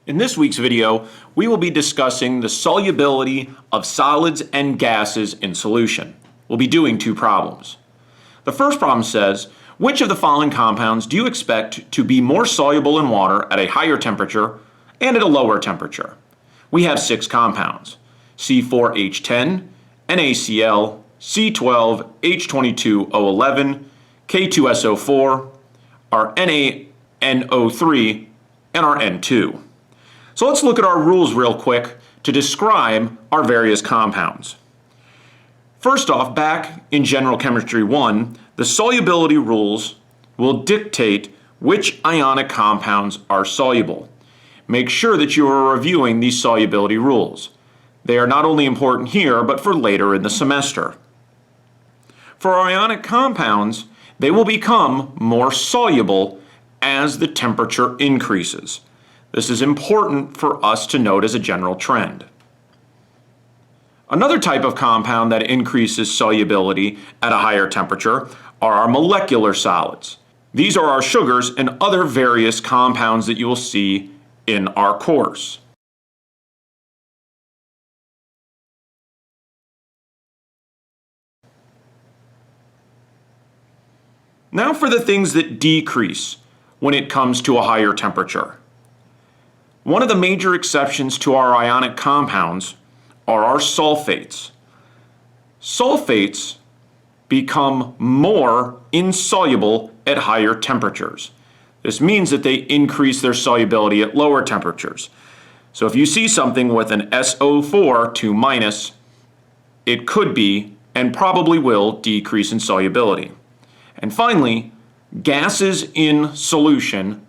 In this week's video, we will be discussing the solubility of solids and gases in solution. We'll be doing two problems. The first problem says, which of the following compounds do you expect to be more soluble in water at a higher temperature and at a lower temperature? We have 6 compounds: C4H10, NaCl, C12, H22O11, K2SO4, our NaNO3, and our N2. So let's look at our rules real quick to describe our various compounds. First off, back in General Chemistry 1, the solubility rules will dictate which ionic compounds are soluble. Make sure that you are reviewing these solubility rules. They are not only important here, but for later in the semester. For ionic compounds, they will become more soluble as the temperature increases. This is important for us to note as a general trend. Another type of compound that increases solubility at a higher temperature are our molecular solids. These are our sugars and other various compounds that you will see in our course. Now for the things that decrease when it comes to a higher temperature. One of the major exceptions to our ionic compounds are our sulfates. Sulfates become more insoluble at higher temperatures. This means that they increase their solubility at lower temperatures. So if you see something with an SO4 2-, it could be and probably will decrease in solubility. And finally, gases in solution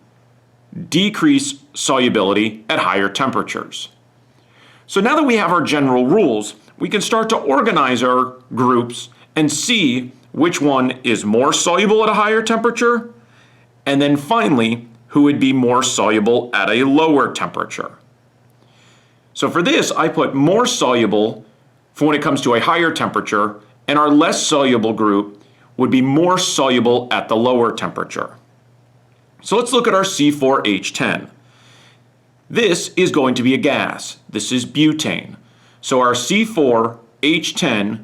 decrease solubility at higher temperatures. So now that we have our general rules, we can start to organize our groups and see which one is more soluble at a higher temperature, and then finally, who would be more soluble at a lower temperature. So for this, I put more soluble for when it comes to a higher temperature, and our less soluble group would be more soluble at the lower temperature. So let's look at our C4H10. This is going to be a gas. This is butane. So our C4H10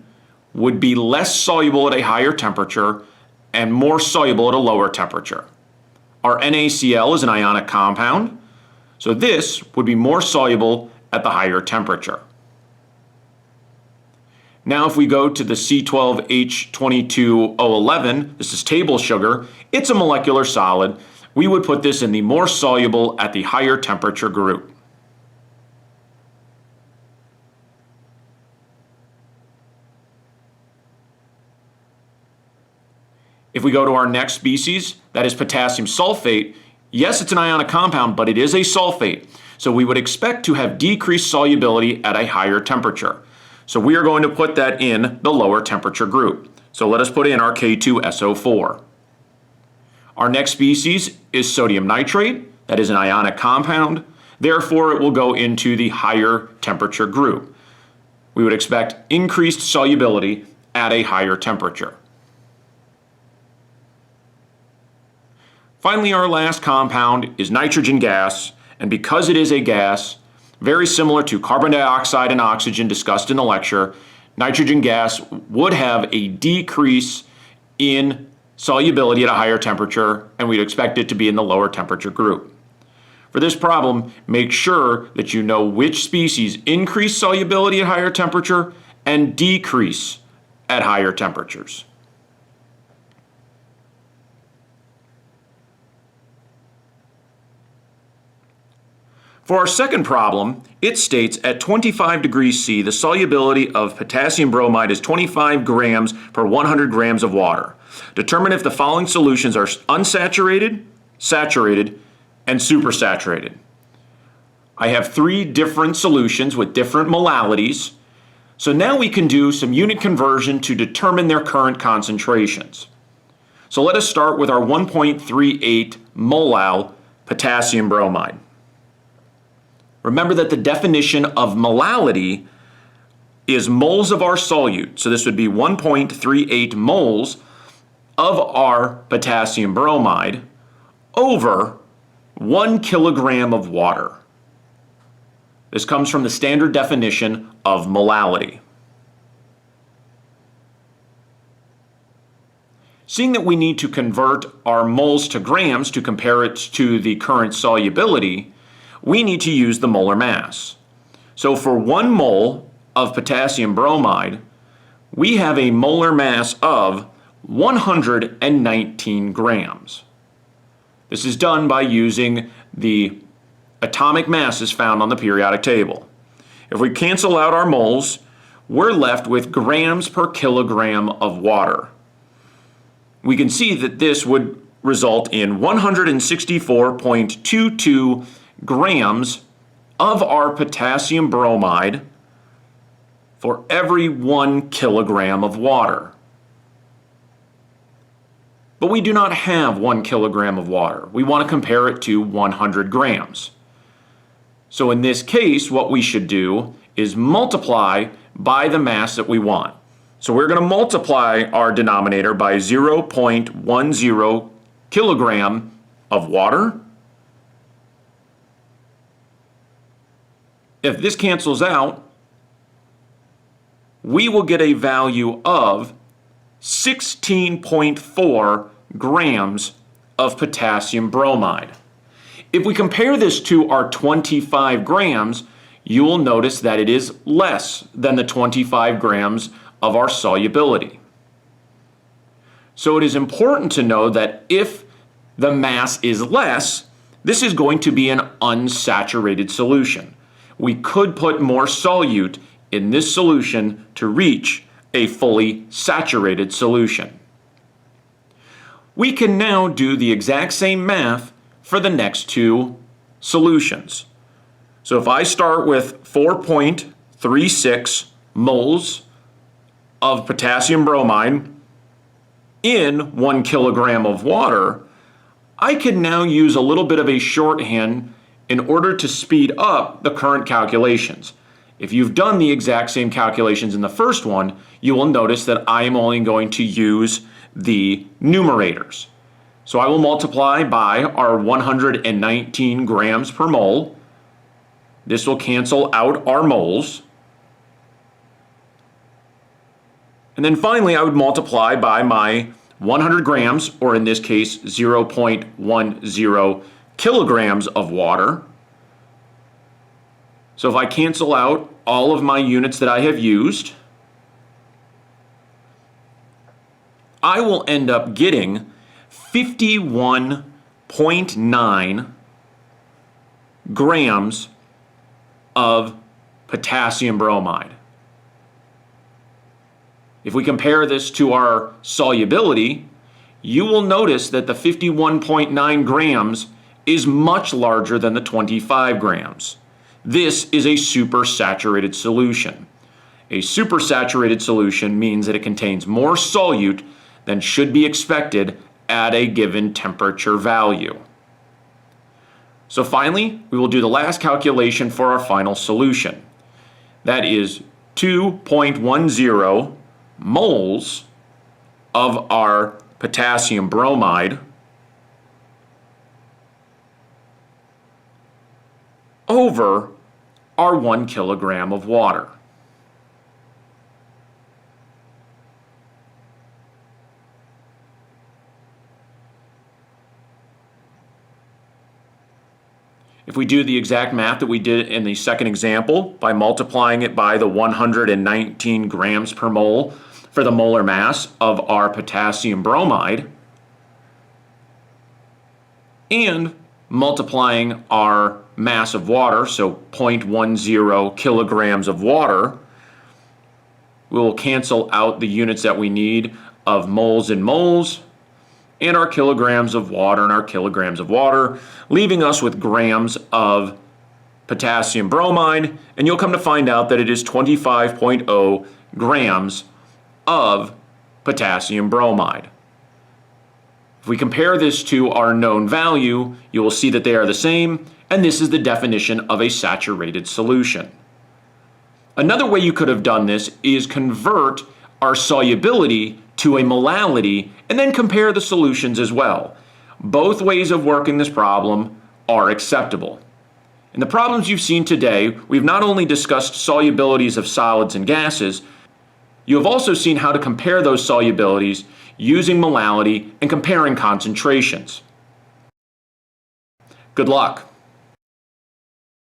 would be less soluble at a higher temperature and more soluble at a lower temperature. Our NaCl is an ionic compound, so this would be more soluble at the higher temperature. Now if we go to the C12H22O11, this is table sugar, it's a molecular solid. We would put this in the more soluble at the higher temperature group. If we go to our next species, that is potassium sulfate, yes, it's an ionic compound, but it is a sulfate. So we would expect to have decreased solubility at a higher temperature. So we are going to put that in the lower temperature group. So let us put in our K2SO4. Our next species is sodium nitrate. That is an ionic compound. Therefore, it will go into the higher temperature group. We would expect increased solubility at a higher temperature. Finally, our last compound is nitrogen gas, and because it is a gas, very similar to carbon dioxide and oxygen discussed in the lecture, nitrogen gas would have a decrease in solubility at a higher temperature, and we'd expect it to be in the lower temperature group. For this problem, make sure that you know which species increase solubility at higher temperature and decrease at higher temperatures. For our second problem, it states at 25 degrees C, the solubility of potassium bromide is 25 grams per 100 grams of water. Determine if the following solutions are unsaturated, saturated, and supersaturated. I have 3 different solutions with different molalities. So now we can do some unit conversion to determine their current concentrations. So let us start with our 1.38 molal potassium bromide. Remember that the definition of molality is moles of our solute. So this would be 1.38 moles of our potassium bromide over 1 kilogram of water. This comes from the standard definition of molality. Seeing that we need to convert our moles to grams to compare it to the current solubility, we need to use the molar mass. So for 1 mole of potassium bromide, we have a molar mass of 119 grams. This is done by using the atomic masses found on the periodic table. If we cancel out our moles, we're left with grams per kilogram of water. We can see that this would result in 164.22 grams of our potassium bromide for every 1 kilogram of water. But we do not have 1 kilogram of water. We want to compare it to 100 grams. So in this case, what we should do is multiply by the mass that we want. So we're going to multiply our denominator by 0.10 kilogram of water. If this cancels out, we will get a value of 16.4 grams of potassium bromide. If we compare this to our 25 grams, you will notice that it is less than the 25 grams of our solubility. So it is important to know that if the mass is less, this is going to be an unsaturated solution. We could put more solute in this solution to reach a fully saturated solution. We can now do the exact same math for the next 2 solutions. So if I start with 4.36 moles of potassium bromide in 1 kilogram of water, I can now use a little bit of a shorthand in order to speed up the current calculations. If you've done the exact same calculations in the first one, you will notice that I am only going to use the numerators. So I will multiply by our 119 grams per mole. This will cancel out our moles. And then finally, I would multiply by my 100 grams, or in this case, 0.10 kilograms of water. So if I cancel out all of my units that I have used, I will end up getting 51.9 grams of potassium bromide. If we compare this to our solubility, you will notice that the 51.9 grams is much larger than the 25 grams. This is a supersaturated solution. A supersaturated solution means that it contains more solute than should be expected at a given temperature value. So finally, we will do the last calculation for our final solution. That is 2.10 moles of our potassium bromide over our 1 kilogram of water. If we do the exact math that we did in the second example by multiplying it by the 119 grams per mole for the molar mass of our potassium bromide, and multiplying our mass of water, so 0.10 kilograms of water, we will cancel out the units that we need of moles and moles, and our kilograms of water and our kilograms of water, leaving us with grams of potassium bromide, and you'll come to find out that it is 25.0 grams of potassium bromide. If we compare this to our known value, you will see that they are the same, and this is the definition of a saturated solution. Another way you could have done this is convert our solubility to a molality and then compare the solutions as well. Both ways of working this problem are acceptable. In the problems you've seen today, we've not only discussed solubilities of solids and gases, you have also seen how to compare those solubilities using molality and comparing concentrations. Good luck.